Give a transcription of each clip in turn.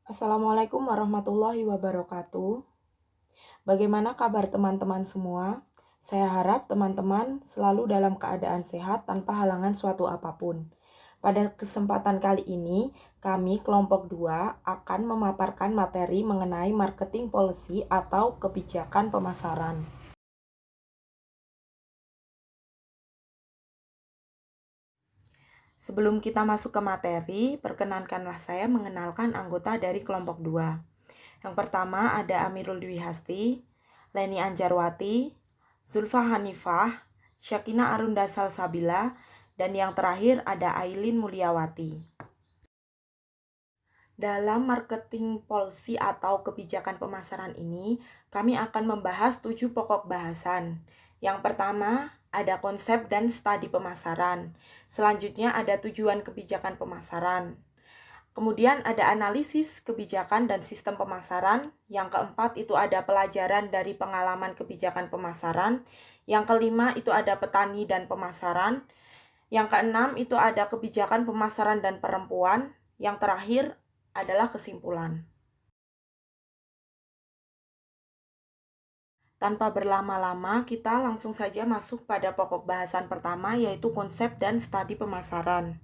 Assalamualaikum warahmatullahi wabarakatuh. Bagaimana kabar teman-teman semua? Saya harap teman-teman selalu dalam keadaan sehat tanpa halangan suatu apapun. Pada kesempatan kali ini, kami kelompok 2 akan memaparkan materi mengenai marketing policy atau kebijakan pemasaran. Sebelum kita masuk ke materi, perkenankanlah saya mengenalkan anggota dari kelompok 2. Yang pertama ada Amirul Dwi Hasti, Leni Anjarwati, Zulfa Hanifah, Syakina Arunda Salsabila, dan yang terakhir ada Ailin Mulyawati. Dalam marketing policy atau kebijakan pemasaran ini, kami akan membahas 7 pokok bahasan. Yang pertama, ada konsep dan studi pemasaran. Selanjutnya ada tujuan kebijakan pemasaran. Kemudian ada analisis kebijakan dan sistem pemasaran. Yang keempat itu ada pelajaran dari pengalaman kebijakan pemasaran. Yang kelima itu ada petani dan pemasaran. Yang keenam itu ada kebijakan pemasaran dan perempuan. Yang terakhir adalah kesimpulan. Tanpa berlama-lama, kita langsung saja masuk pada pokok bahasan pertama, yaitu konsep dan studi pemasaran.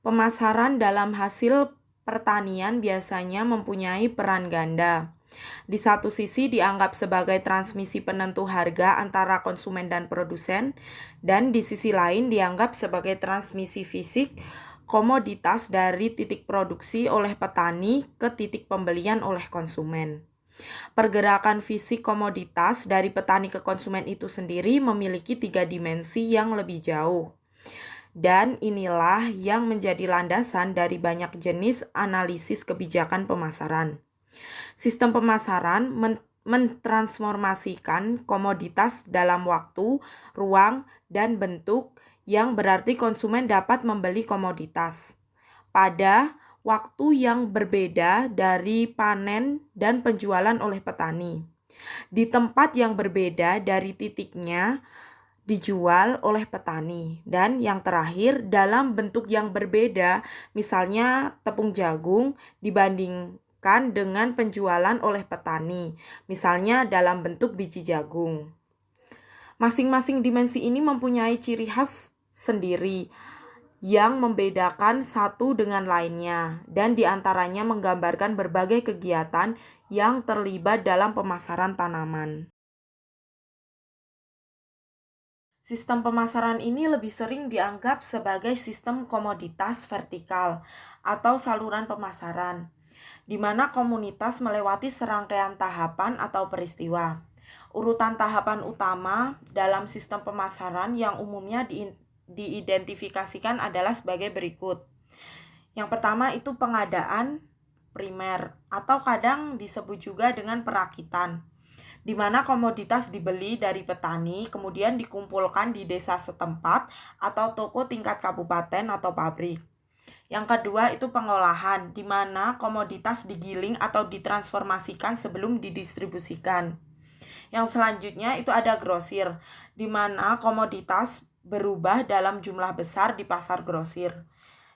Pemasaran dalam hasil pertanian biasanya mempunyai peran ganda. Di satu sisi dianggap sebagai transmisi penentu harga antara konsumen dan produsen, dan di sisi lain dianggap sebagai transmisi fisik komoditas dari titik produksi oleh petani ke titik pembelian oleh konsumen. Pergerakan fisik komoditas dari petani ke konsumen itu sendiri memiliki 3 dimensi yang lebih jauh. Dan inilah yang menjadi landasan dari banyak jenis analisis kebijakan pemasaran. Sistem pemasaran mentransformasikan komoditas dalam waktu, ruang, dan bentuk yang berarti konsumen dapat membeli komoditas pada waktu yang berbeda dari panen dan penjualan oleh petani, di tempat yang berbeda dari titiknya dijual oleh petani, dan yang terakhir dalam bentuk yang berbeda, misalnya tepung jagung dibandingkan dengan penjualan oleh petani, misalnya dalam bentuk biji jagung. Masing-masing dimensi ini mempunyai ciri khas sendiri yang membedakan satu dengan lainnya, dan diantaranya menggambarkan berbagai kegiatan yang terlibat dalam pemasaran tanaman. Sistem pemasaran ini lebih sering dianggap sebagai sistem komoditas vertikal atau saluran pemasaran, di mana komunitas melewati serangkaian tahapan atau peristiwa. Urutan tahapan utama dalam sistem pemasaran yang umumnya diidentifikasikan adalah sebagai berikut. Yang pertama itu pengadaan primer atau kadang disebut juga dengan perakitan, di mana komoditas dibeli dari petani kemudian dikumpulkan di desa setempat atau toko tingkat kabupaten atau pabrik. Yang kedua itu pengolahan, di mana komoditas digiling atau ditransformasikan sebelum didistribusikan. Yang selanjutnya itu ada grosir, di mana komoditas berubah dalam jumlah besar di pasar grosir.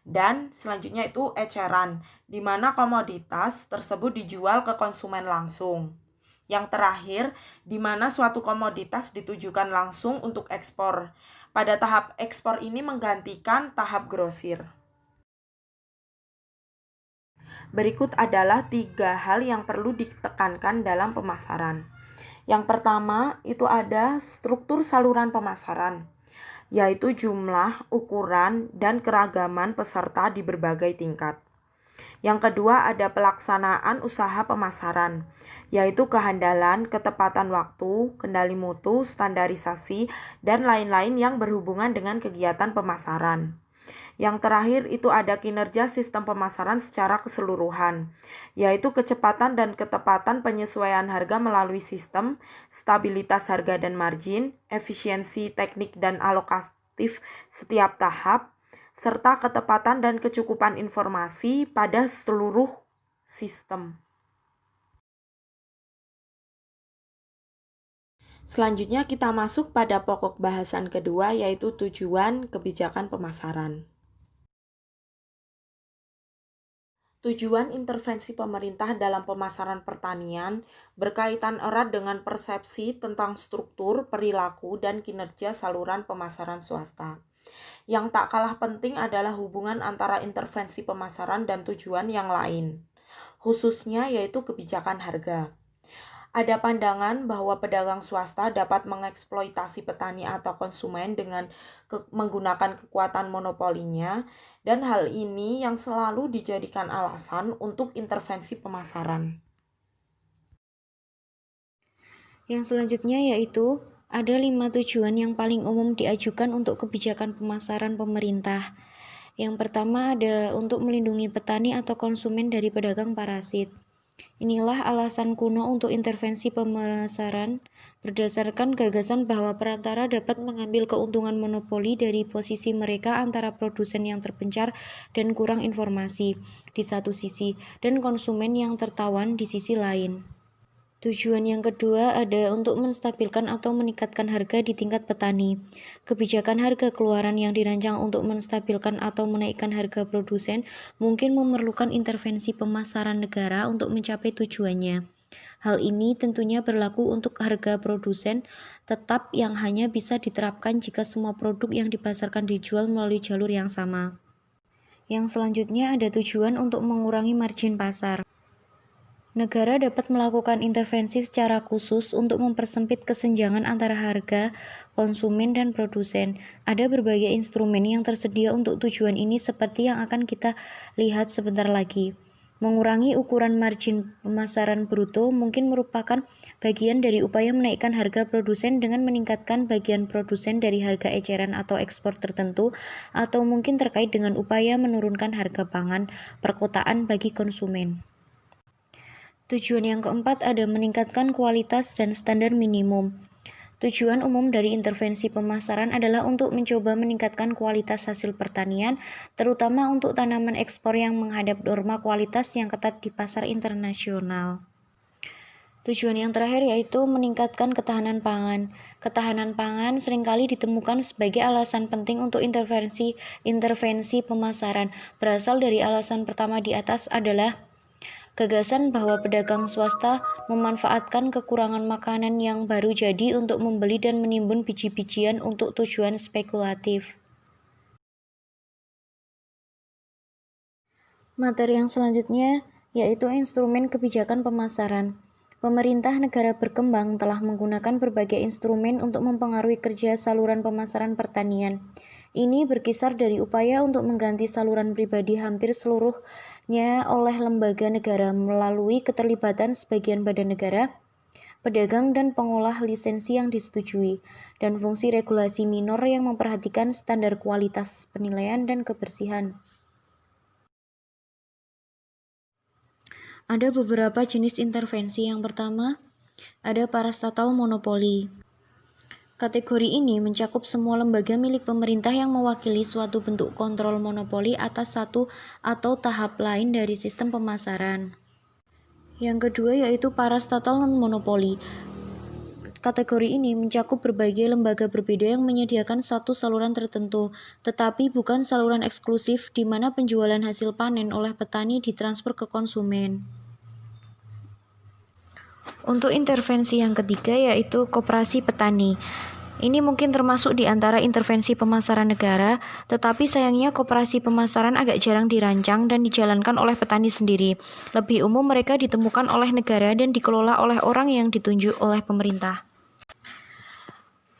Dan selanjutnya itu eceran, di mana komoditas tersebut dijual ke konsumen langsung. Yang terakhir, di mana suatu komoditas ditujukan langsung untuk ekspor. Pada tahap ekspor ini menggantikan tahap grosir. Berikut adalah 3 hal yang perlu ditekankan dalam pemasaran. Yang pertama, itu ada struktur saluran pemasaran, yaitu jumlah, ukuran, dan keragaman peserta di berbagai tingkat. Yang kedua ada pelaksanaan usaha pemasaran, yaitu kehandalan, ketepatan waktu, kendali mutu, standarisasi, dan lain-lain yang berhubungan dengan kegiatan pemasaran. Yang terakhir itu ada kinerja sistem pemasaran secara keseluruhan, yaitu kecepatan dan ketepatan penyesuaian harga melalui sistem, stabilitas harga dan margin, efisiensi teknik dan alokatif setiap tahap, serta ketepatan dan kecukupan informasi pada seluruh sistem. Selanjutnya kita masuk pada pokok bahasan kedua, yaitu tujuan kebijakan pemasaran. Tujuan intervensi pemerintah dalam pemasaran pertanian berkaitan erat dengan persepsi tentang struktur, perilaku, dan kinerja saluran pemasaran swasta. Yang tak kalah penting adalah hubungan antara intervensi pemasaran dan tujuan yang lain, khususnya yaitu kebijakan harga. Ada pandangan bahwa pedagang swasta dapat mengeksploitasi petani atau konsumen dengan menggunakan kekuatan monopolinya, dan hal ini yang selalu dijadikan alasan untuk intervensi pemasaran. Yang selanjutnya yaitu ada 5 tujuan yang paling umum diajukan untuk kebijakan pemasaran pemerintah. Yang pertama ada untuk melindungi petani atau konsumen dari pedagang parasit. Inilah alasan kuno untuk intervensi pemasaran berdasarkan gagasan bahwa perantara dapat mengambil keuntungan monopoli dari posisi mereka antara produsen yang terpencar dan kurang informasi di satu sisi dan konsumen yang tertawan di sisi lain. Tujuan yang kedua ada untuk menstabilkan atau meningkatkan harga di tingkat petani. Kebijakan harga keluaran yang dirancang untuk menstabilkan atau menaikkan harga produsen mungkin memerlukan intervensi pemasaran negara untuk mencapai tujuannya. Hal ini tentunya berlaku untuk harga produsen tetap yang hanya bisa diterapkan jika semua produk yang dipasarkan dijual melalui jalur yang sama. Yang selanjutnya ada tujuan untuk mengurangi margin pasar. Negara dapat melakukan intervensi secara khusus untuk mempersempit kesenjangan antara harga, konsumen, dan produsen. Ada berbagai instrumen yang tersedia untuk tujuan ini seperti yang akan kita lihat sebentar lagi. Mengurangi ukuran margin pemasaran bruto mungkin merupakan bagian dari upaya menaikkan harga produsen dengan meningkatkan bagian produsen dari harga eceran atau ekspor tertentu, atau mungkin terkait dengan upaya menurunkan harga pangan perkotaan bagi konsumen. Tujuan yang keempat ada meningkatkan kualitas dan standar minimum. Tujuan umum dari intervensi pemasaran adalah untuk mencoba meningkatkan kualitas hasil pertanian, terutama untuk tanaman ekspor yang menghadap norma kualitas yang ketat di pasar internasional. Tujuan yang terakhir yaitu meningkatkan ketahanan pangan. Ketahanan pangan seringkali ditemukan sebagai alasan penting untuk intervensi pemasaran. Berasal dari alasan pertama di atas adalah gagasan bahwa pedagang swasta memanfaatkan kekurangan makanan yang baru jadi untuk membeli dan menimbun biji-bijian untuk tujuan spekulatif. Materi yang selanjutnya yaitu instrumen kebijakan pemasaran. Pemerintah negara berkembang telah menggunakan berbagai instrumen untuk mempengaruhi kerja saluran pemasaran pertanian. Ini berkisar dari upaya untuk mengganti saluran pribadi hampir seluruhnya oleh lembaga negara melalui keterlibatan sebagian badan negara, pedagang dan pengolah lisensi yang disetujui, dan fungsi regulasi minor yang memperhatikan standar kualitas penilaian dan kebersihan. Ada beberapa jenis intervensi. Yang pertama, ada parastatal monopoli. Kategori ini mencakup semua lembaga milik pemerintah yang mewakili suatu bentuk kontrol monopoli atas satu atau tahap lain dari sistem pemasaran. Yang kedua yaitu parastatal non-monopoli. Kategori ini mencakup berbagai lembaga berbeda yang menyediakan satu saluran tertentu, tetapi bukan saluran eksklusif di mana penjualan hasil panen oleh petani ditransfer ke konsumen. Untuk intervensi yang ketiga yaitu koperasi petani. Ini mungkin termasuk di antara intervensi pemasaran negara, tetapi sayangnya koperasi pemasaran agak jarang dirancang dan dijalankan oleh petani sendiri. Lebih umum mereka ditemukan oleh negara dan dikelola oleh orang yang ditunjuk oleh pemerintah.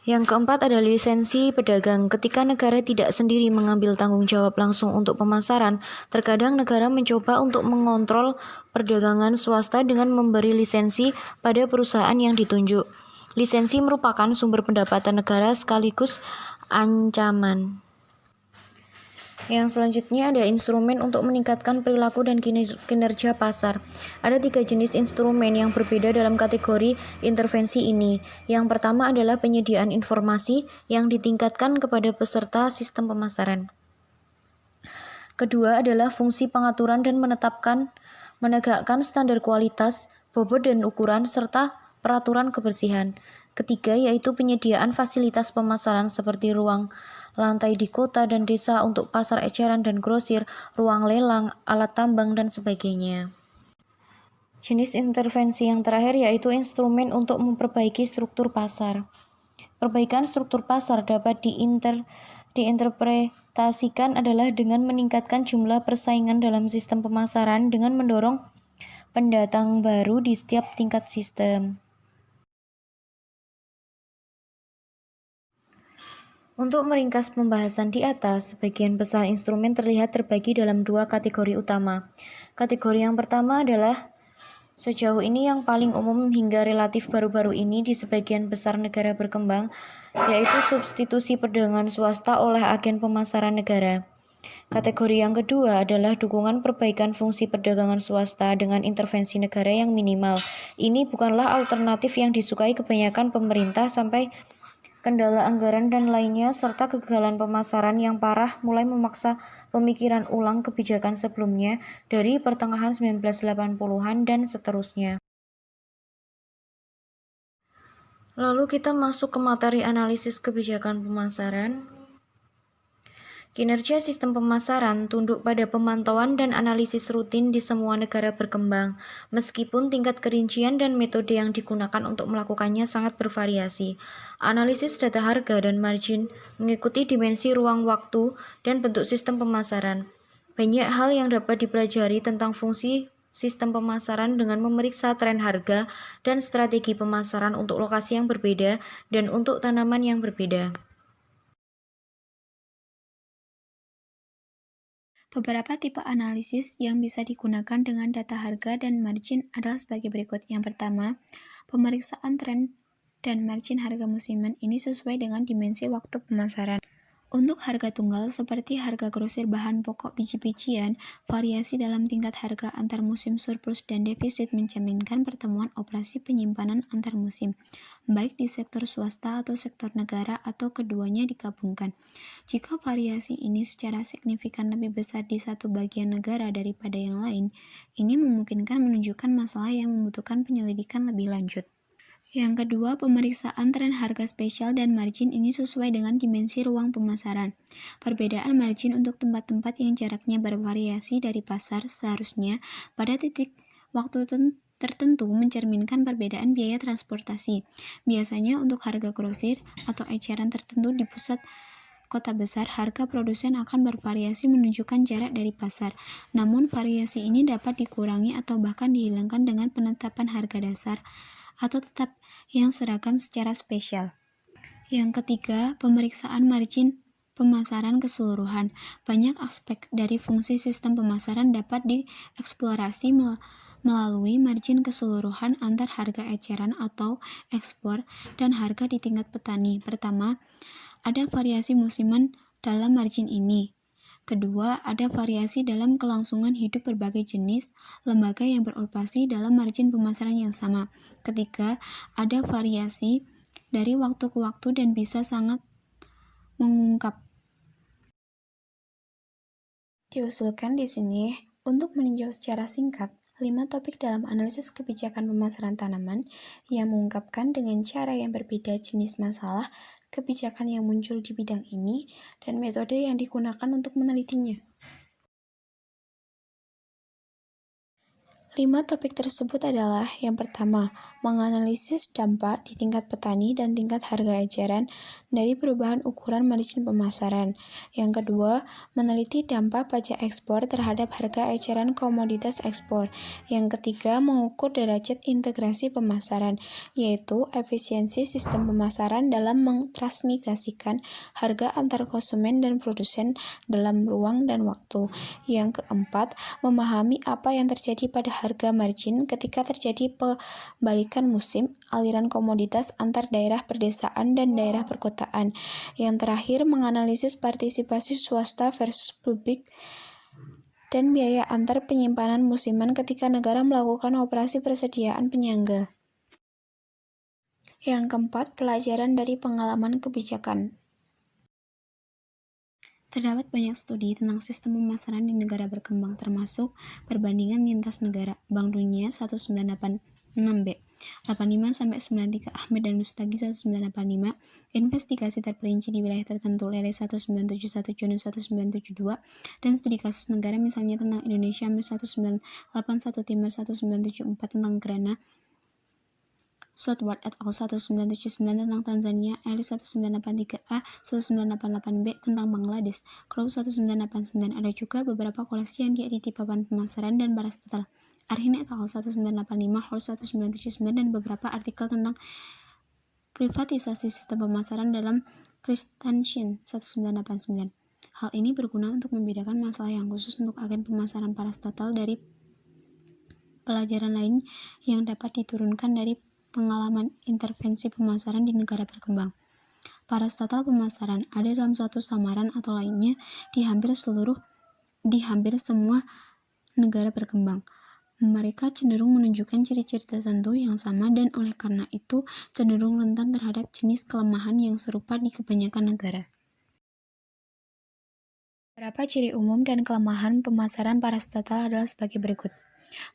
Yang keempat ada lisensi pedagang. Ketika negara tidak sendiri mengambil tanggung jawab langsung untuk pemasaran, terkadang negara mencoba untuk mengontrol perdagangan swasta dengan memberi lisensi pada perusahaan yang ditunjuk. Lisensi merupakan sumber pendapatan negara sekaligus ancaman. Yang selanjutnya ada instrumen untuk meningkatkan perilaku dan kinerja pasar. Ada 3 jenis instrumen yang berbeda dalam kategori intervensi ini. Yang pertama adalah penyediaan informasi yang ditingkatkan kepada peserta sistem pemasaran. Kedua adalah fungsi pengaturan dan menegakkan standar kualitas, bobot dan ukuran, serta peraturan kebersihan. Ketiga yaitu penyediaan fasilitas pemasaran seperti ruang lantai di kota dan desa untuk pasar eceran dan grosir, ruang lelang, alat tambang, dan sebagainya. Jenis intervensi yang terakhir yaitu instrumen untuk memperbaiki struktur pasar. Perbaikan struktur pasar dapat diinterpretasikan adalah dengan meningkatkan jumlah persaingan dalam sistem pemasaran dengan mendorong pendatang baru di setiap tingkat sistem. Untuk meringkas pembahasan di atas, sebagian besar instrumen terlihat terbagi dalam dua kategori utama. Kategori yang pertama adalah sejauh ini yang paling umum hingga relatif baru-baru ini di sebagian besar negara berkembang, yaitu substitusi perdagangan swasta oleh agen pemasaran negara. Kategori yang kedua adalah dukungan perbaikan fungsi perdagangan swasta dengan intervensi negara yang minimal. Ini bukanlah alternatif yang disukai kebanyakan pemerintah sampai kendala anggaran dan lainnya, serta kegagalan pemasaran yang parah mulai memaksa pemikiran ulang kebijakan sebelumnya dari pertengahan 1980-an dan seterusnya. Lalu kita masuk ke materi analisis kebijakan pemasaran. Kinerja sistem pemasaran tunduk pada pemantauan dan analisis rutin di semua negara berkembang, meskipun tingkat kerincian dan metode yang digunakan untuk melakukannya sangat bervariasi. Analisis data harga dan margin mengikuti dimensi ruang waktu dan bentuk sistem pemasaran. Banyak hal yang dapat dipelajari tentang fungsi sistem pemasaran dengan memeriksa tren harga dan strategi pemasaran untuk lokasi yang berbeda dan untuk tanaman yang berbeda. Beberapa tipe analisis yang bisa digunakan dengan data harga dan margin adalah sebagai berikut. Yang pertama, pemeriksaan tren dan margin harga musiman ini sesuai dengan dimensi waktu pemasaran. Untuk harga tunggal seperti harga grosir bahan pokok biji-bijian, variasi dalam tingkat harga antar musim surplus dan defisit mencerminkan pertemuan operasi penyimpanan antar musim, baik di sektor swasta atau sektor negara atau keduanya digabungkan. Jika variasi ini secara signifikan lebih besar di satu bagian negara daripada yang lain, ini memungkinkan menunjukkan masalah yang membutuhkan penyelidikan lebih lanjut. Yang kedua, pemeriksaan tren harga spesial dan margin ini sesuai dengan dimensi ruang pemasaran. Perbedaan margin untuk tempat-tempat yang jaraknya bervariasi dari pasar seharusnya pada titik waktu tertentu mencerminkan perbedaan biaya transportasi. Biasanya untuk harga grosir atau eceran tertentu di pusat kota besar, harga produsen akan bervariasi menunjukkan jarak dari pasar. Namun variasi ini dapat dikurangi atau bahkan dihilangkan dengan penetapan harga dasar atau tetap yang seragam secara spesial. Yang ketiga, pemeriksaan margin pemasaran keseluruhan. Banyak aspek dari fungsi sistem pemasaran dapat dieksplorasi melalui margin keseluruhan antar harga eceran atau ekspor dan harga di tingkat petani. Pertama, ada variasi musiman dalam margin ini. Kedua, ada variasi dalam kelangsungan hidup berbagai jenis lembaga yang beroperasi dalam margin pemasaran yang sama. Ketiga, ada variasi dari waktu ke waktu dan bisa sangat mengungkap. Diusulkan di sini untuk meninjau secara singkat 5 topik dalam analisis kebijakan pemasaran tanaman yang mengungkapkan dengan cara yang berbeda jenis masalah kebijakan yang muncul di bidang ini dan metode yang digunakan untuk menelitinya. 5 topik tersebut adalah: yang pertama, menganalisis dampak di tingkat petani dan tingkat harga eceran dari perubahan ukuran margin pemasaran. Yang kedua, meneliti dampak pajak ekspor terhadap harga eceran komoditas ekspor. Yang ketiga, mengukur derajat integrasi pemasaran, yaitu efisiensi sistem pemasaran dalam mentransmigrasikan harga antar konsumen dan produsen dalam ruang dan waktu. Yang keempat, memahami apa yang terjadi pada harga margin ketika terjadi pembalikan musim, aliran komoditas antar daerah perdesaan dan daerah perkotaan. Yang terakhir, menganalisis partisipasi swasta versus publik dan biaya antar penyimpanan musiman ketika negara melakukan operasi persediaan penyangga. Yang keempat, pelajaran dari pengalaman kebijakan. Terdapat banyak studi tentang sistem pemasaran di negara berkembang, termasuk perbandingan lintas negara Bank Dunia 1986b. 85-93, Ahmed dan Mustagi 1985, investigasi terperinci di wilayah tertentu, Lele 1971, Jones 1972, dan studi kasus negara misalnya tentang Indonesia, Amir 1981, Timur 1974, tentang Grana, Southward et al. 1979 tentang Tanzania, Ellis 1983A, 1988B tentang Bangladesh, Crow 1989. Ada juga beberapa koleksi yang diedit di papan pemasaran dan parastatal, Arhin et al. 1985, Horst 1979, dan beberapa artikel tentang privatisasi sistem pemasaran dalam Christensen 1989. Hal ini berguna untuk membedakan masalah yang khusus untuk agen pemasaran parastatal dari pelajaran lain yang dapat diturunkan dari pengalaman intervensi pemasaran di negara berkembang. Parastatal pemasaran ada dalam suatu samaran atau lainnya di hampir semua negara berkembang. Mereka cenderung menunjukkan ciri-ciri tertentu yang sama dan oleh karena itu cenderung rentan terhadap jenis kelemahan yang serupa di kebanyakan negara. Beberapa ciri umum dan kelemahan pemasaran parastatal adalah sebagai berikut.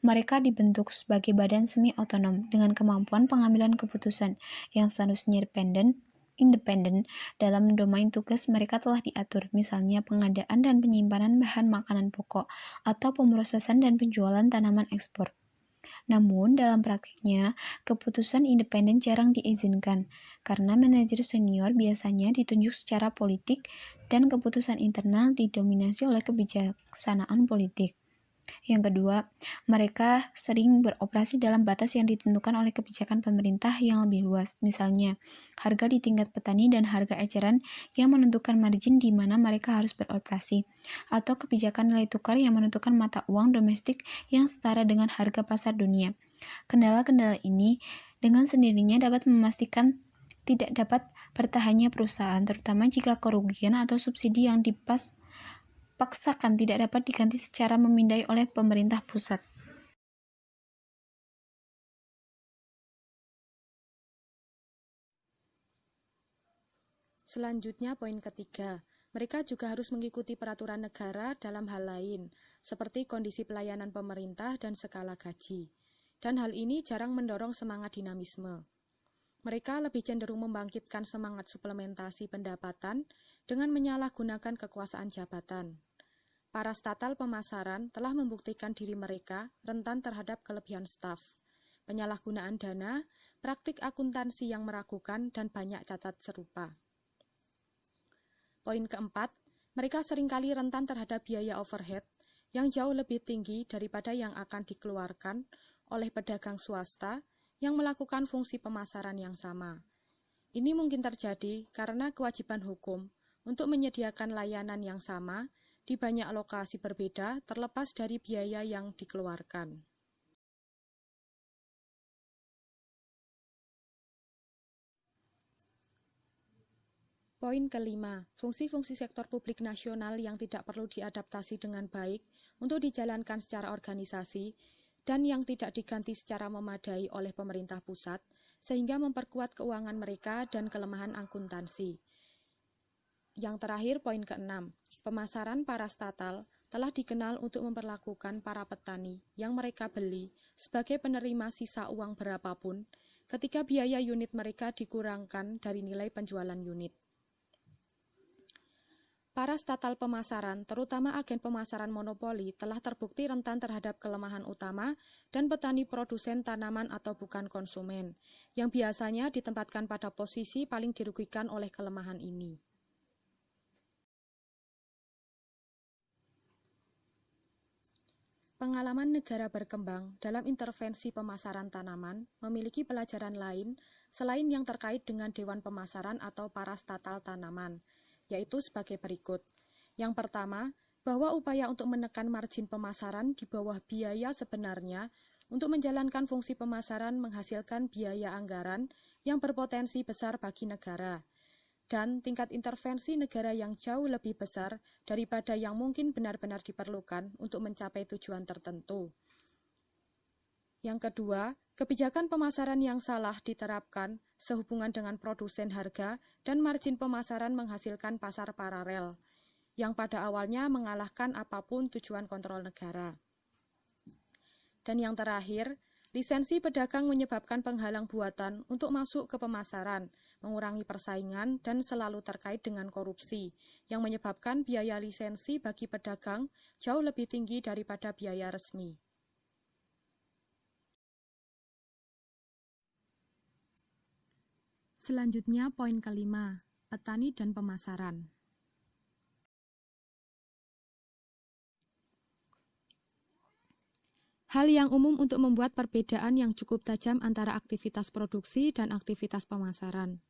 Mereka dibentuk sebagai badan semi-otonom dengan kemampuan pengambilan keputusan yang seharusnya independen. Dalam domain tugas mereka telah diatur, misalnya pengadaan dan penyimpanan bahan makanan pokok atau pemrosesan dan penjualan tanaman ekspor. Namun, dalam praktiknya, keputusan independen jarang diizinkan, karena manajer senior biasanya ditunjuk secara politik dan keputusan internal didominasi oleh kebijaksanaan politik. Yang kedua, mereka sering beroperasi dalam batas yang ditentukan oleh kebijakan pemerintah yang lebih luas, misalnya harga di tingkat petani dan harga eceran yang menentukan margin di mana mereka harus beroperasi, atau kebijakan nilai tukar yang menentukan mata uang domestik yang setara dengan harga pasar dunia. Kendala-kendala ini dengan sendirinya dapat memastikan tidak dapat bertahannya perusahaan, terutama jika kerugian atau subsidi yang dipaksakan tidak dapat diganti secara memindai oleh pemerintah pusat. Selanjutnya, poin ketiga, mereka juga harus mengikuti peraturan negara dalam hal lain, seperti kondisi pelayanan pemerintah dan skala gaji. Dan hal ini jarang mendorong semangat dinamisme. Mereka lebih cenderung membangkitkan semangat suplementasi pendapatan dengan menyalahgunakan kekuasaan jabatan. Parastatal pemasaran telah membuktikan diri mereka rentan terhadap kelebihan staf, penyalahgunaan dana, praktik akuntansi yang meragukan, dan banyak cacat serupa. Poin keempat, mereka seringkali rentan terhadap biaya overhead yang jauh lebih tinggi daripada yang akan dikeluarkan oleh pedagang swasta yang melakukan fungsi pemasaran yang sama. Ini mungkin terjadi karena kewajiban hukum untuk menyediakan layanan yang sama di banyak lokasi berbeda terlepas dari biaya yang dikeluarkan. Poin kelima, fungsi-fungsi sektor publik nasional yang tidak perlu diadaptasi dengan baik untuk dijalankan secara organisasi dan yang tidak diganti secara memadai oleh pemerintah pusat, sehingga memperkuat keuangan mereka dan kelemahan akuntansi. Yang terakhir, poin keenam, pemasaran parastatal telah dikenal untuk memperlakukan para petani yang mereka beli sebagai penerima sisa uang berapapun ketika biaya unit mereka dikurangkan dari nilai penjualan unit. Parastatal pemasaran, terutama agen pemasaran monopoli, telah terbukti rentan terhadap kelemahan utama dan petani produsen tanaman atau bukan konsumen, yang biasanya ditempatkan pada posisi paling dirugikan oleh kelemahan ini. Pengalaman negara berkembang dalam intervensi pemasaran tanaman memiliki pelajaran lain selain yang terkait dengan Dewan Pemasaran atau Parastatal Tanaman, yaitu sebagai berikut. Yang pertama, bahwa upaya untuk menekan margin pemasaran di bawah biaya sebenarnya untuk menjalankan fungsi pemasaran menghasilkan biaya anggaran yang berpotensi besar bagi negara, dan tingkat intervensi negara yang jauh lebih besar daripada yang mungkin benar-benar diperlukan untuk mencapai tujuan tertentu. Yang kedua, kebijakan pemasaran yang salah diterapkan sehubungan dengan produsen harga dan margin pemasaran menghasilkan pasar paralel, yang pada awalnya mengalahkan apapun tujuan kontrol negara. Dan yang terakhir, Lisensi pedagang menyebabkan penghalang buatan untuk masuk ke pemasaran, mengurangi persaingan, dan selalu terkait dengan korupsi, yang menyebabkan biaya lisensi bagi pedagang jauh lebih tinggi daripada biaya resmi. Selanjutnya, poin kelima, petani dan pemasaran. Hal yang umum untuk membuat perbedaan yang cukup tajam antara aktivitas produksi dan aktivitas pemasaran.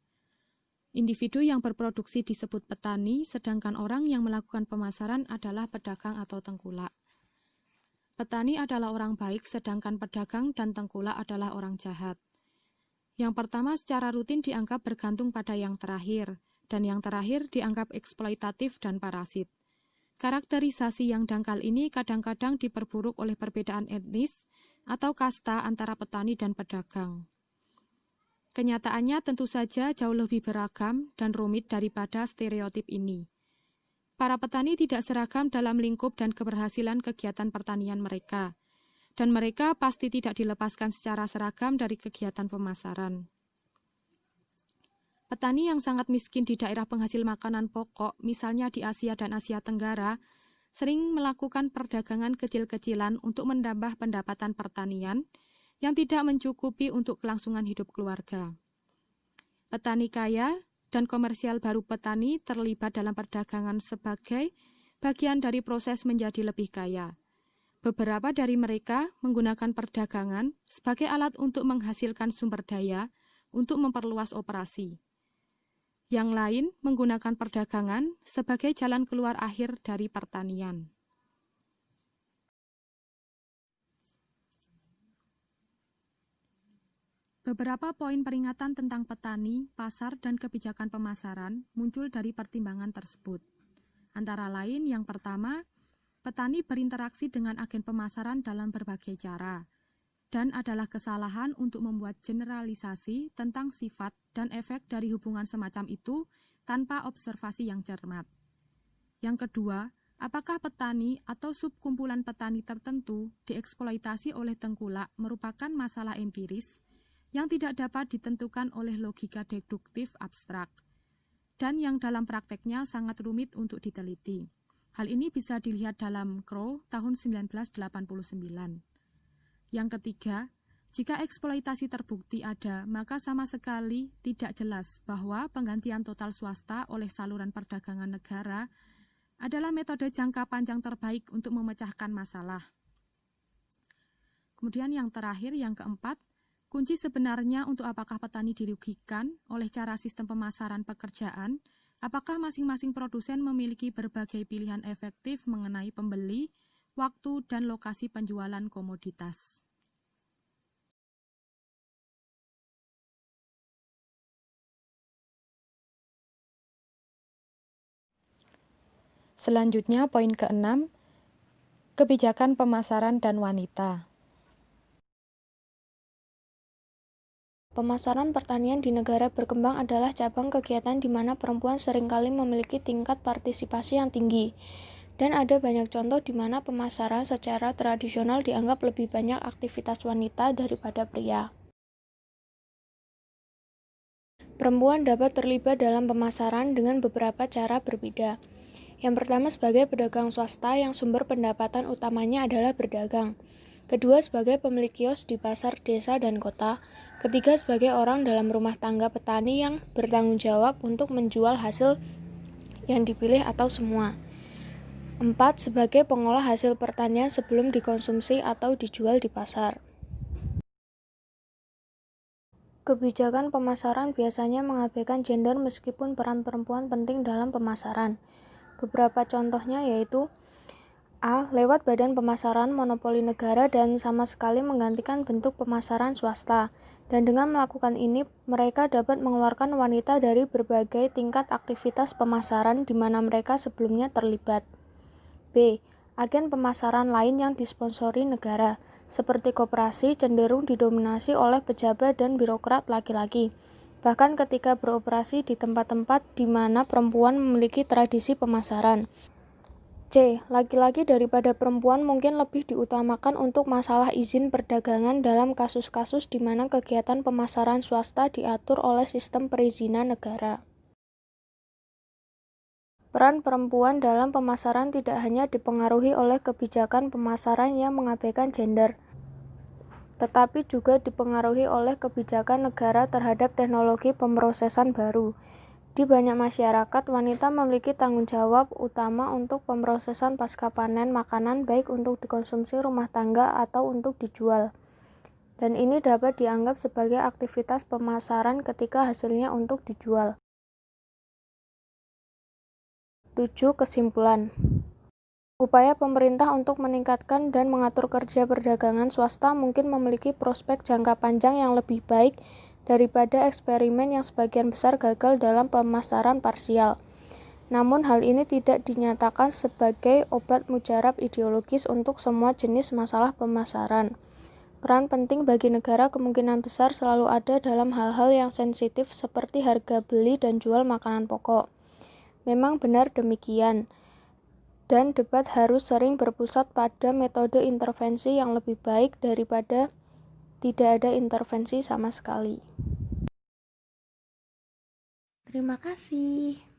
Individu yang berproduksi disebut petani, sedangkan orang yang melakukan pemasaran adalah pedagang atau tengkulak. Petani adalah orang baik, sedangkan pedagang dan tengkulak adalah orang jahat. Yang pertama secara rutin dianggap bergantung pada yang terakhir, dan yang terakhir dianggap eksploitatif dan parasit. Karakterisasi yang dangkal ini kadang-kadang diperburuk oleh perbedaan etnis atau kasta antara petani dan pedagang. Kenyataannya tentu saja jauh lebih beragam dan rumit daripada stereotip ini. Para petani tidak seragam dalam lingkup dan keberhasilan kegiatan pertanian mereka, dan mereka pasti tidak dilepaskan secara seragam dari kegiatan pemasaran. Petani yang sangat miskin di daerah penghasil makanan pokok, misalnya di Asia dan Asia Tenggara, sering melakukan perdagangan kecil-kecilan untuk menambah pendapatan pertanian yang tidak mencukupi untuk kelangsungan hidup keluarga. Petani kaya dan komersial baru petani terlibat dalam perdagangan sebagai bagian dari proses menjadi lebih kaya. Beberapa dari mereka menggunakan perdagangan sebagai alat untuk menghasilkan sumber daya untuk memperluas operasi. Yang lain menggunakan perdagangan sebagai jalan keluar akhir dari pertanian. Beberapa poin peringatan tentang petani, pasar, dan kebijakan pemasaran muncul dari pertimbangan tersebut. Antara lain, yang pertama, petani berinteraksi dengan agen pemasaran dalam berbagai cara, dan adalah kesalahan untuk membuat generalisasi tentang sifat dan efek dari hubungan semacam itu tanpa observasi yang cermat. Yang kedua, apakah petani atau subkumpulan petani tertentu dieksploitasi oleh tengkulak merupakan masalah empiris yang tidak dapat ditentukan oleh logika deduktif abstrak, dan yang dalam prakteknya sangat rumit untuk diteliti. Hal ini bisa dilihat dalam Crow tahun 1989. Yang ketiga, jika eksploitasi terbukti ada, maka sama sekali tidak jelas bahwa penggantian total swasta oleh saluran perdagangan negara adalah metode jangka panjang terbaik untuk memecahkan masalah. Kemudian yang terakhir, yang keempat, kunci sebenarnya untuk apakah petani dirugikan oleh cara sistem pemasaran pekerjaan, apakah masing-masing produsen memiliki berbagai pilihan efektif mengenai pembeli, waktu, dan lokasi penjualan komoditas. Selanjutnya, poin ke-6, kebijakan pemasaran dan wanita. Pemasaran pertanian di negara berkembang adalah cabang kegiatan di mana perempuan seringkali memiliki tingkat partisipasi yang tinggi. Dan ada banyak contoh di mana pemasaran secara tradisional dianggap lebih banyak aktivitas wanita daripada pria. Perempuan dapat terlibat dalam pemasaran dengan beberapa cara berbeda. Yang pertama sebagai pedagang swasta yang sumber pendapatan utamanya adalah berdagang. Kedua sebagai pemilik kios di pasar desa dan kota. Ketiga sebagai orang dalam rumah tangga petani yang bertanggung jawab untuk menjual hasil yang dipilih atau semua. 4. Sebagai pengolah hasil pertanian sebelum dikonsumsi atau dijual di pasar. Kebijakan pemasaran biasanya mengabaikan gender meskipun peran perempuan penting dalam pemasaran. Beberapa contohnya yaitu A. Lewat badan pemasaran monopoli negara dan sama sekali menggantikan bentuk pemasaran swasta. Dan dengan melakukan ini, mereka dapat mengeluarkan wanita dari berbagai tingkat aktivitas pemasaran di mana mereka sebelumnya terlibat. B. Agen pemasaran lain yang disponsori negara, seperti koperasi cenderung didominasi oleh pejabat dan birokrat laki-laki. Bahkan ketika beroperasi di tempat-tempat di mana perempuan memiliki tradisi pemasaran. C. C. Laki-laki daripada perempuan mungkin lebih diutamakan untuk masalah izin perdagangan dalam kasus-kasus di mana kegiatan pemasaran swasta diatur oleh sistem perizinan negara. Peran perempuan dalam pemasaran tidak hanya dipengaruhi oleh kebijakan pemasaran yang mengabaikan gender, tetapi juga dipengaruhi oleh kebijakan negara terhadap teknologi pemrosesan baru. Di banyak masyarakat, wanita memiliki tanggung jawab utama untuk pemrosesan pasca panen makanan baik untuk dikonsumsi rumah tangga atau untuk dijual. Dan ini dapat dianggap sebagai aktivitas pemasaran ketika hasilnya untuk dijual. 7. Kesimpulan. Upaya pemerintah untuk meningkatkan dan mengatur kerja perdagangan swasta mungkin memiliki prospek jangka panjang yang lebih baik daripada eksperimen yang sebagian besar gagal dalam pemasaran parsial. Namun hal ini tidak dinyatakan sebagai obat mujarab ideologis untuk semua jenis masalah pemasaran. Peran penting bagi negara kemungkinan besar selalu ada dalam hal-hal yang sensitif seperti harga beli dan jual makanan pokok. Memang benar demikian, dan debat harus sering berpusat pada metode intervensi yang lebih baik daripada tidak ada intervensi sama sekali. Terima kasih.